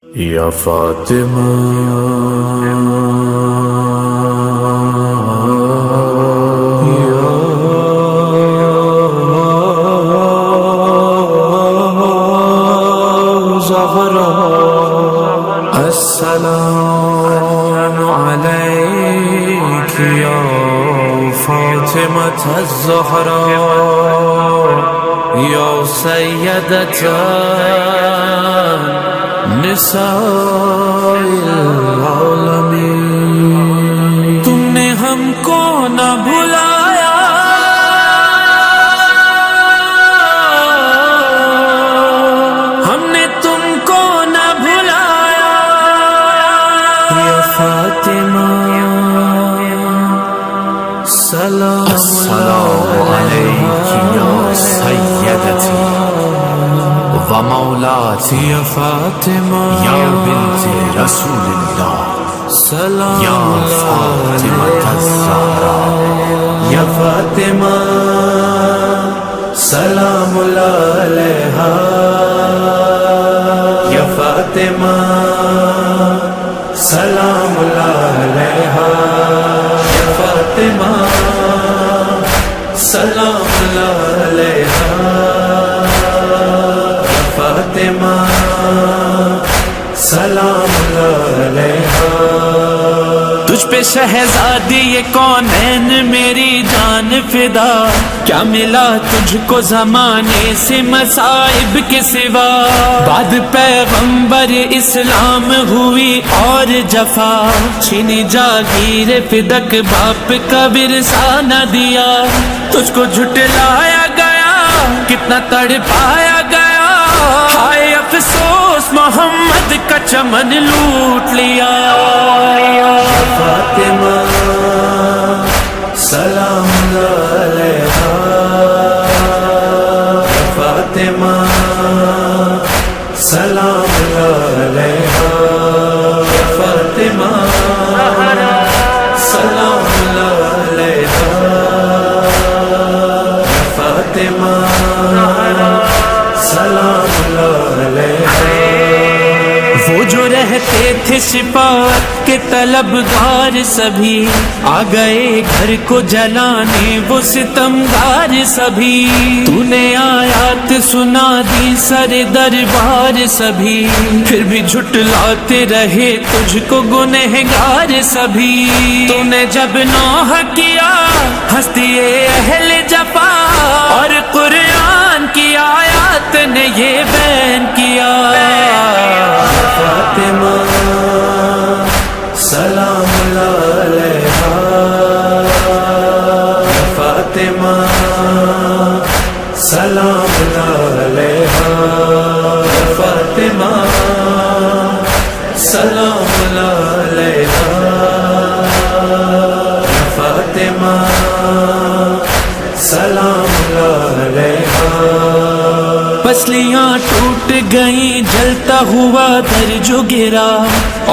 یا فاطمہ یا زہرا السلام علیک یا فاطمة الزہرا یا سیدۃ نساء العالمین، تم نے ہم کو نہ بھلایا، ہم نے تم کو نہ بھلایا، یا فاطمہ السلام علیک یا سیدتی و مولاتی یا فاطمہ یا بنت رسول اللہ، سلام یا فاطمة الزہرا یا فاطمہ سلام علیہا یا فاطمہ سلام علیہا یا فاطمہ سلام علیہا فاطمہ سلام علیہا، تجھ پہ شہزادی یہ کونین میری جان فدا، کیا ملا تجھ کو زمانے سے مصائب کے سوا، بعد پیغمبر اسلام ہوئی اور جفا، چھینی جاگیر فدک باپ کا ورثہ نہ دیا، تجھ کو جھٹلایا گیا کتنا تڑپایا گیا، ہائے افسوس محمد کا چمن لوٹ لیا، فاطمہ سلام علیہا فاطمہ سلام علیہا فاطمہ سلام علیہا فاطمہ سلام علیہا، وہ جو رہتے تھے شفاعت کے طلبگار سبھی، آ گئے گھر کو جلانے وہ ستمگار سبھی، تو نے آیات سنا دی سر دربار سبھی، پھر بھی جھٹلاتے رہے تجھ کو گنہگار سبھی، تو نے جب نوح کیا ہستی اہل جفا، اور قرآن کی آیات نے یہ بیان کیا، فاطمہ سلام علیہا فاطمہ سلام علیہا فاطمہ سلام علیہا فاطمہ سلام علیہا، پسلیاں ٹوٹ گئیں جلتا ہوا در جو گرا،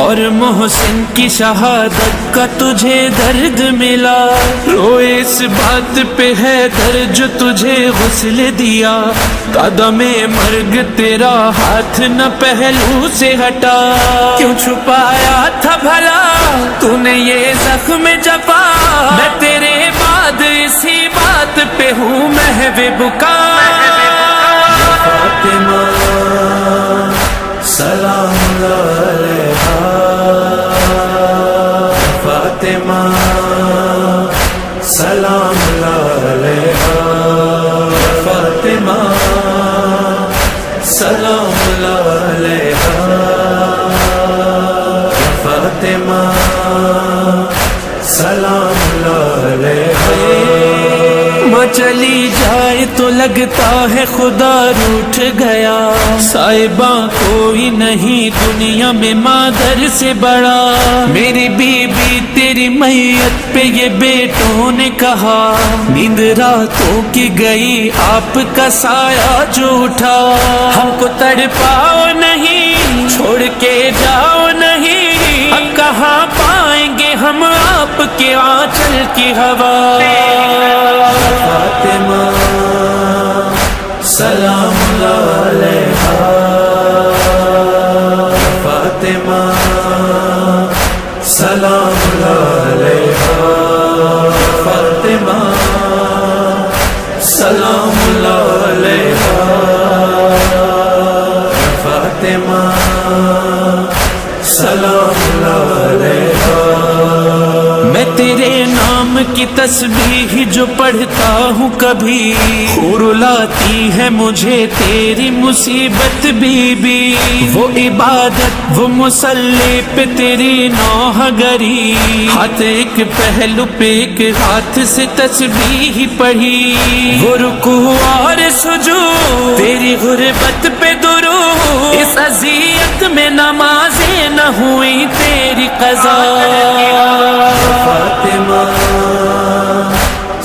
اور محسن کی شہادت کا تجھے درد ملا، روئے اس بات پہ ہے درد جو تجھے غسل دیا، قدم مرگ تیرا ہاتھ نہ پہلو سے ہٹا، کیوں چھپایا تھا بھلا تو نے یہ زخم جفا، میں تیرے بعد اسی بات پہ ہوں محو بکا، فاطمہ سلام علیہا فاطمہ سلام علیہا فاطمہ سلام علیہا فاطمہ سلام علیہا، ماں چلی جائے تو لگتا ہے خدا روٹھ گیا، صاحباں کوئی نہیں دنیا میں مادر سے بڑا، میری بی بی تیری میت پہ یہ بیٹوں نے کہا، نیند راتوں کی گئی آپ کا سایہ جو اٹھا، ہم کو تڑپاؤ نہیں چھوڑ کے جاؤ نہیں، اب کہاں پائیں گے ہم آپ کے آنچل کی ہوا، فاطمہ سلام علیہا سلام علیہ۔ میں تیرے نام کی تسبیح جو پڑھتا ہوں کبھی، رلاتی ہے مجھے تیری مصیبت بی وہ عبادت وہ مصلی پہ تیری نوح گری، ہاتھ ایک پہلو پہ ایک ہاتھ سے تسبیح پڑھی، وہ رکوع اور سجود تیری غربت پہ درود، اس اذیت میں نمازیں نہ ہوئی تیری قضا۔ فاطمہ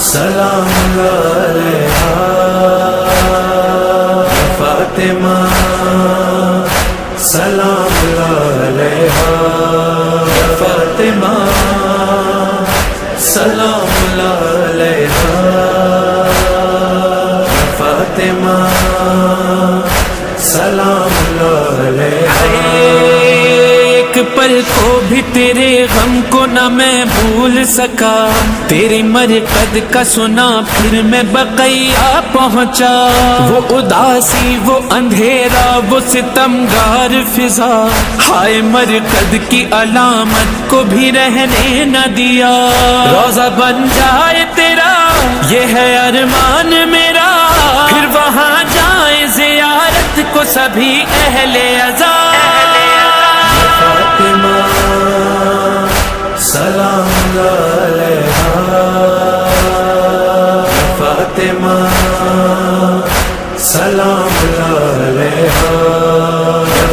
سلام علیہا، فاطمہ سلام علیہا، فاطمہ سلام علیہا، فاطمہ سلام علیہا۔ ایک پل کو بھی تیرے غم کو نہ میں بھول سکا، تیری مرقد کا سنا پھر میں بقیہ پہنچا، وہ اداسی وہ اندھیرا وہ ستمگار فضا، ہائے مرقد کی علامت کو بھی رہنے نہ دیا، روزہ بن جائے تیرا یہ ہے ارمان میرا، پھر وہاں جائیں زیارت کو سبھی اہل عزا۔ فاطمہ سلام علیہا، فاطمہ سلام علیہا،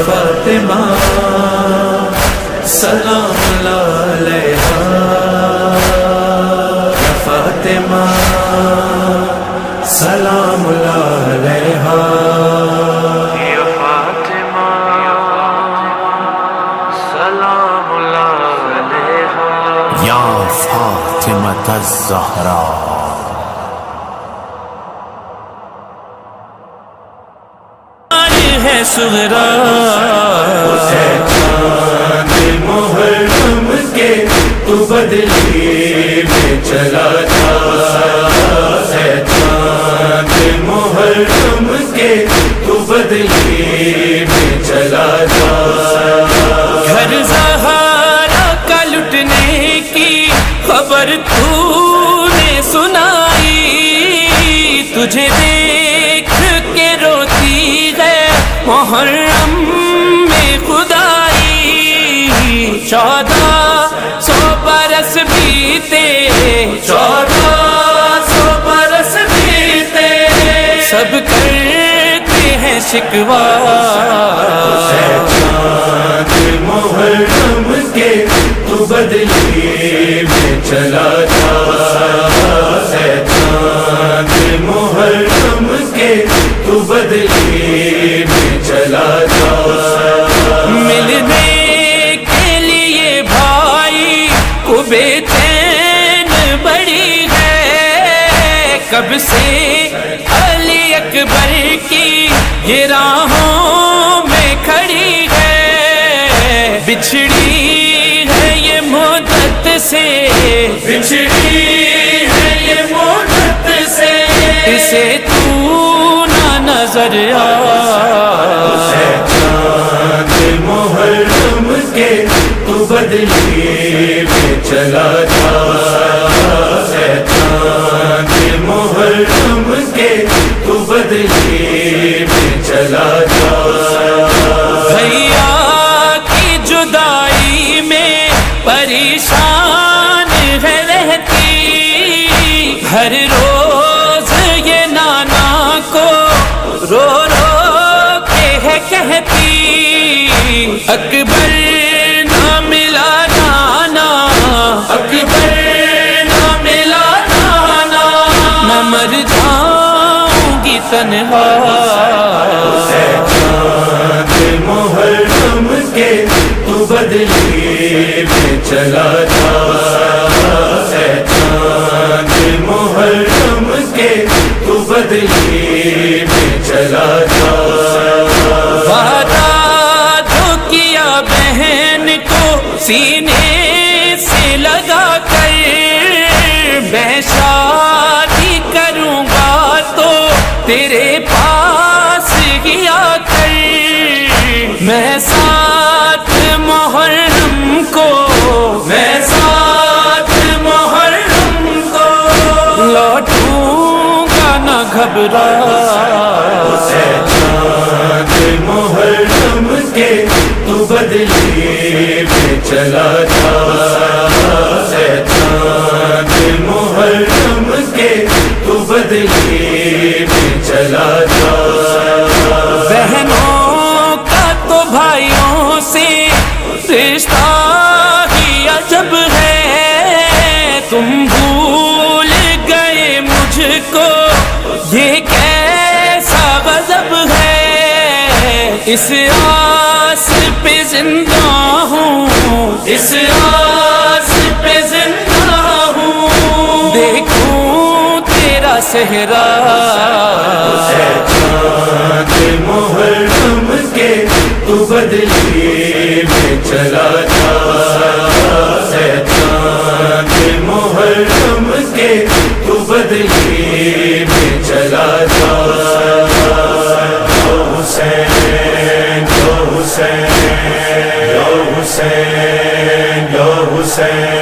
فاطمہ سلام علیہا، فاطمہ سلام علیہا۔ یا فاطمۃ الزہرا، ہے صغرا چاند محرم کے تو بدلی میں چلا جا، ہے چاند محرم کے تو بدلی میں چلا جا، گھر زہرا کا لٹنے کی خبر تو نے سنائی، تجھے دیکھ کے روتی ہے محرم میں خدائی، 1400 برس بیتے، 1400 برس بیتے، سب کرتے ہیں شکوہ، چاند محرم کے تو بدلی میں چلا جا، چاند محرم کے تو بدلی میں چلا جا، ملنے کے لیے بھائی کو بے چین بڑی ہے، کب سے علی اکبر کی یہ راہوں میں کھڑی ہے، بچھڑی ہے یہ مدت سے، بچھڑی ہے یہ مدت سے، اسے تو نہ نظر آ، چاند محرم کے تو بدلی میں چلا جا، چاند محرم کے تو بدلی میں چلا جا، بھیا کی جدائی میں پریشان ہے رہتی، ہر روز یہ نانا کو رو رو کے ہے کہتی، اکبر نہ ملا نانا، اکبر نہ ملا نانا، میں مر جاؤں گی تنہا، چاند محرم کے تو بدلی میں چلا جا، چاند محرم کے تو بدلی میں چلا جا، وعدہ جو کیا بہن کو سینے سے لگا کر، میں شادی کروں گا تو تیرے پاس ہی آ کر، میں ساتھ محرم کو، میں ساتھ محرم کو لوٹوں گا نہ گھبرا، چاند محرم کے تو بدلی میں چلا جا، چاند محرم کے تو بدلی میں چلا جا۔ بہنوں کا تو بھائیوں سے رشتہ ہی عجب ہے، تم بھول گئے مجھ کو یہ کیسا غضب ہے، اس آس پہ زندہ ہوں، اس آس پہ زندہ ہوں، دیکھوں تیرا صحرا، چاند محرم کے تو بدلی میں چلا جا، چاند محرم کے تو بدلی میں چلا جا۔ یا حسین یا حسین یا حسین یا حسین